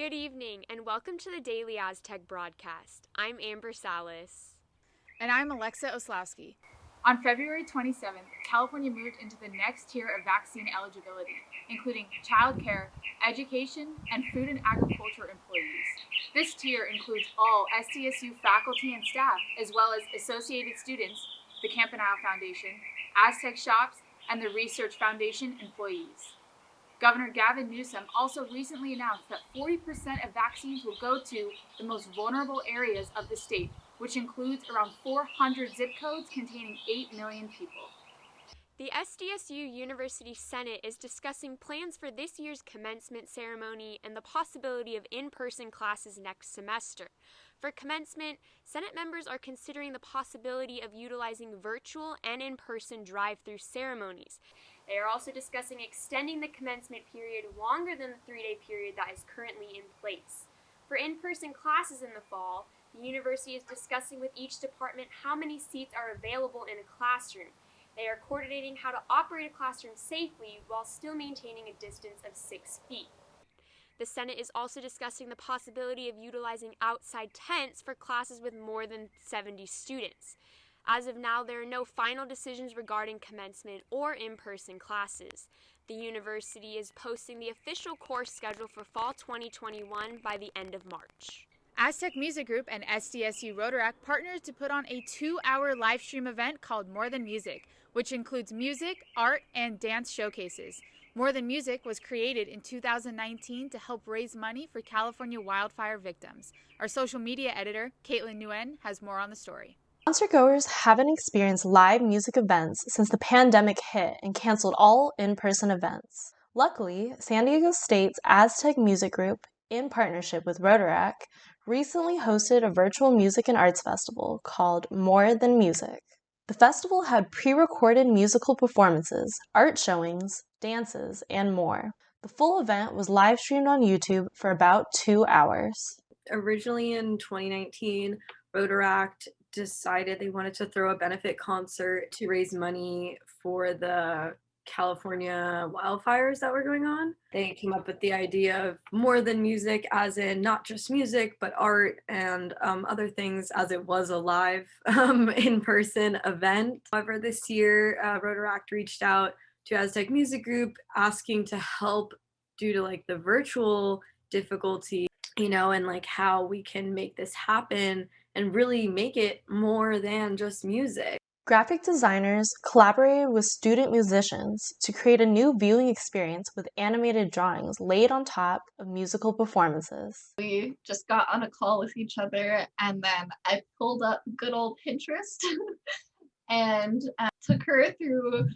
Good evening, and welcome to the Daily Aztec broadcast. I'm Amber Salas. And I'm Alexa Oslowski. On February 27th, California moved into the next tier of vaccine eligibility, including childcare, education, and food and agriculture employees. This tier includes all SDSU faculty and staff, as well as associated students, the Campanile Foundation, Aztec shops, and the Research Foundation employees. Governor Gavin Newsom also recently announced that 40% of vaccines will go to the most vulnerable areas of the state, which includes around 400 zip codes containing 8 million people. The SDSU University Senate is discussing plans for this year's commencement ceremony and the possibility of in-person classes next semester. For commencement, Senate members are considering the possibility of utilizing virtual and in-person drive-through ceremonies. They are also discussing extending the commencement period longer than the 3-day period that is currently in place. For in-person classes in the fall, the university is discussing with each department how many seats are available in a classroom. They are coordinating how to operate a classroom safely while still maintaining a distance of 6 feet. The Senate is also discussing the possibility of utilizing outside tents for classes with more than 70 students. As of now, there are no final decisions regarding commencement or in-person classes. The university is posting the official course schedule for fall 2021 by the end of March. Aztec Music Group and SDSU Rotaract partnered to put on a 2-hour live stream event called More Than Music, which includes music, art, and dance showcases. More Than Music was created in 2019 to help raise money for California wildfire victims. Our social media editor, Caitlin Nguyen, has more on the story. Concertgoers haven't experienced live music events since the pandemic hit and canceled all in-person events. Luckily, San Diego State's Aztec Music Group, in partnership with Rotaract, recently hosted a virtual music and arts festival called More Than Music. The festival had pre-recorded musical performances, art showings, dances, and more. The full event was live-streamed on YouTube for about 2 hours. Originally in 2019, Rotaract decided they wanted to throw a benefit concert to raise money for the California wildfires that were going on. They came up with the idea of more than music, as in not just music, but art and other things, as it was a live in-person event. However, this year, Rotaract reached out to Aztec Music Group asking to help due to the virtual difficulty, and how we can make this happen and really make it more than just music. Graphic designers collaborated with student musicians to create a new viewing experience with animated drawings laid on top of musical performances. We just got on a call with each other, and then I pulled up good old Pinterest and took her through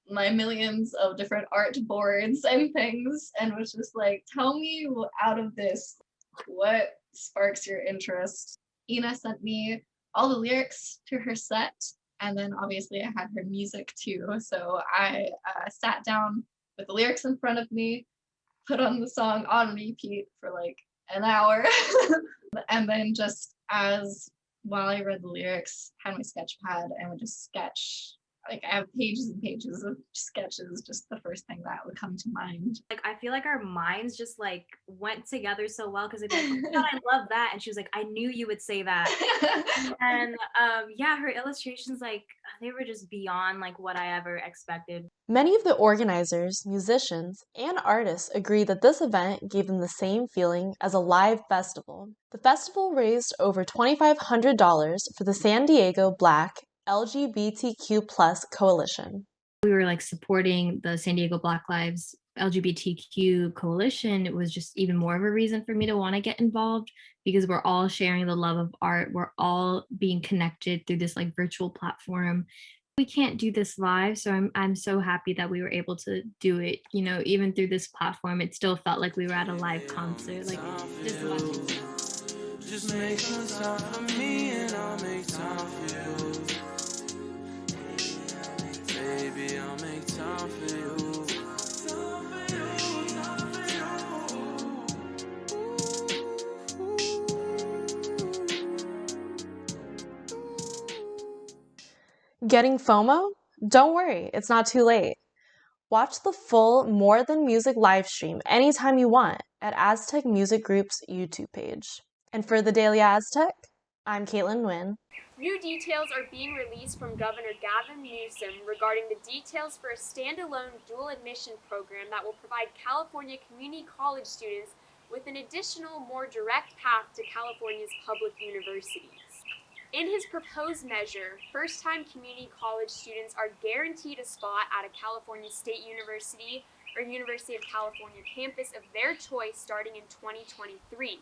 my millions of different art boards and things and was just like, tell me out of this, what sparks your interest? Ina sent me all the lyrics to her set, and then obviously I had her music too. So I sat down with the lyrics in front of me, put on the song on repeat for an hour, and then just while I read the lyrics, had my sketch pad and would just sketch. I have pages and pages of sketches, just the first thing that would come to mind. I feel like our minds just went together so well, because I'd be like, oh God, I love that. And she was like, I knew you would say that. And her illustrations, they were just beyond what I ever expected. Many of the organizers, musicians, and artists agree that this event gave them the same feeling as a live festival. The festival raised over $2,500 for the San Diego Black LGBTQ+ coalition. We were supporting the San Diego Black Lives LGBTQ coalition. It was just even more of a reason for me to want to get involved, because we're all sharing the love of art. We're all being connected through this virtual platform. We can't do this live, so I'm so happy that we were able to do it. Even through this platform, it still felt like we were at a live concert. Just make some time for me and I'll make time for you. Baby, I'll make time for you. Getting FOMO? Don't worry, it's not too late. Watch the full More Than Music live stream anytime you want at Aztec Music Group's YouTube page. And for the Daily Aztec, I'm Caitlin Nguyen. New details are being released from Governor Gavin Newsom regarding the details for a standalone dual admission program that will provide California community college students with an additional, more direct path to California's public universities. In his proposed measure, first-time community college students are guaranteed a spot at a California State University or University of California campus of their choice starting in 2023.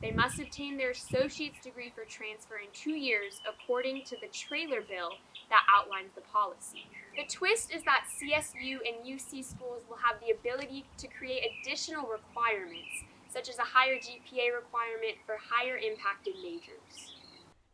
They must obtain their associate's degree for transfer in 2 years, according to the trailer bill that outlines the policy. The twist is that CSU and UC schools will have the ability to create additional requirements, such as a higher GPA requirement for higher impacted majors.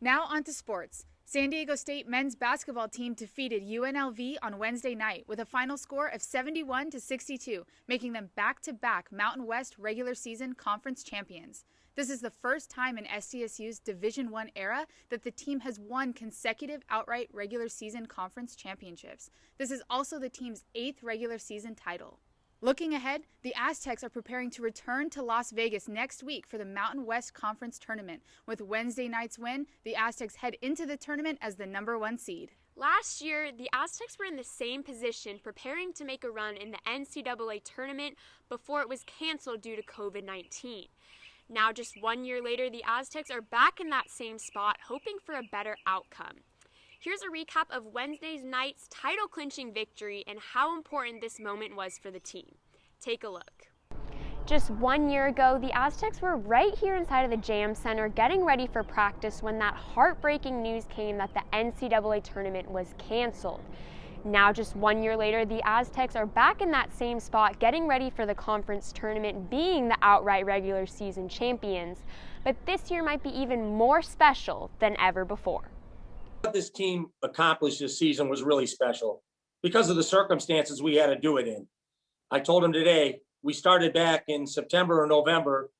Now on to sports. San Diego State men's basketball team defeated UNLV on Wednesday night with a final score of 71-62, making them back-to-back Mountain West regular season conference champions. This is the first time in SDSU's Division I era that the team has won consecutive outright regular season conference championships. This is also the team's 8th regular season title. Looking ahead, the Aztecs are preparing to return to Las Vegas next week for the Mountain West Conference Tournament. With Wednesday night's win, the Aztecs head into the tournament as the number 1 seed. Last year, the Aztecs were in the same position, preparing to make a run in the NCAA tournament before it was canceled due to COVID-19. Now, just 1 year later, the Aztecs are back in that same spot, hoping for a better outcome. Here's a recap of Wednesday night's title-clinching victory and how important this moment was for the team. Take a look. Just 1 year ago, the Aztecs were right here inside of the Jam Center getting ready for practice when that heartbreaking news came that the NCAA tournament was canceled. Now, just 1 year later, the Aztecs are back in that same spot getting ready for the conference tournament, being the outright regular season champions. But this year might be even more special than ever before. What this team accomplished this season was really special because of the circumstances we had to do it in. I told them today, we started back in September or November,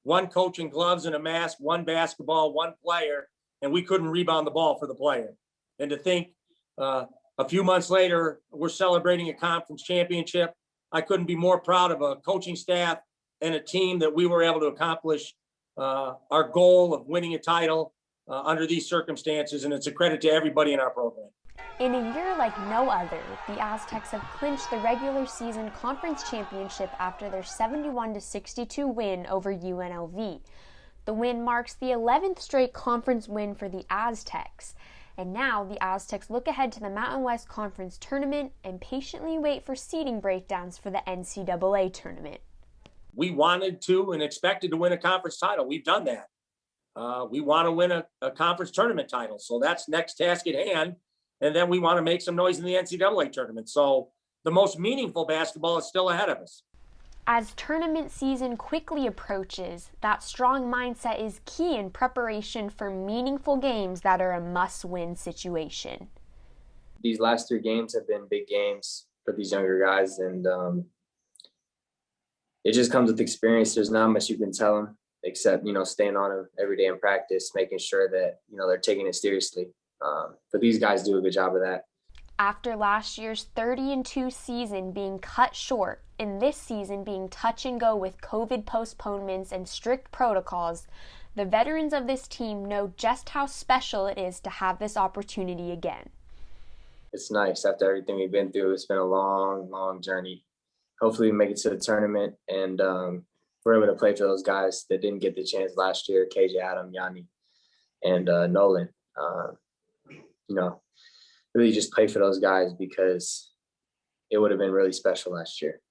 one coach in gloves and a mask, one basketball, one player, and we couldn't rebound the ball for the player. And to think a few months later, we're celebrating a conference championship. I couldn't be more proud of a coaching staff and a team that we were able to accomplish our goal of winning a title under these circumstances, and it's a credit to everybody in our program. In a year like no other, the Aztecs have clinched the regular season conference championship after their 71-62 win over UNLV. The win marks the 11th straight conference win for the Aztecs. And now the Aztecs look ahead to the Mountain West Conference Tournament and patiently wait for seeding breakdowns for the NCAA tournament. We wanted to and expected to win a conference title. We've done that. We want to win a conference tournament title. So that's next task at hand. And then we want to make some noise in the NCAA tournament. So the most meaningful basketball is still ahead of us. As tournament season quickly approaches, that strong mindset is key in preparation for meaningful games that are a must-win situation. These last 3 games have been big games for these younger guys, and it just comes with experience. There's not much you can tell them except, staying on them every day in practice, making sure that, they're taking it seriously. But these guys do a good job of that. After last year's 30-2 season being cut short and this season being touch and go with COVID postponements and strict protocols, the veterans of this team know just how special it is to have this opportunity again. It's nice after everything we've been through. It's been a long, long journey. Hopefully we make it to the tournament and we're able to play for those guys that didn't get the chance last year, KJ, Adam, Yanni, and Nolan. Really just play for those guys because it would have been really special last year.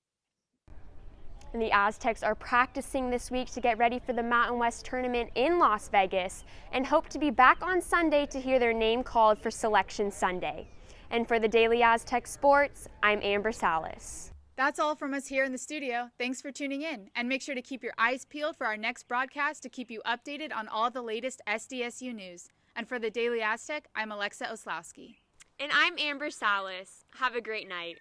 And the Aztecs are practicing this week to get ready for the Mountain West tournament in Las Vegas and hope to be back on Sunday to hear their name called for Selection Sunday. And for the Daily Aztec Sports, I'm Amber Salas. That's all from us here in the studio. Thanks for tuning in, and make sure to keep your eyes peeled for our next broadcast to keep you updated on all the latest SDSU news. And for the Daily Aztec, I'm Alexa Oslowski. And I'm Amber Salas. Have a great night.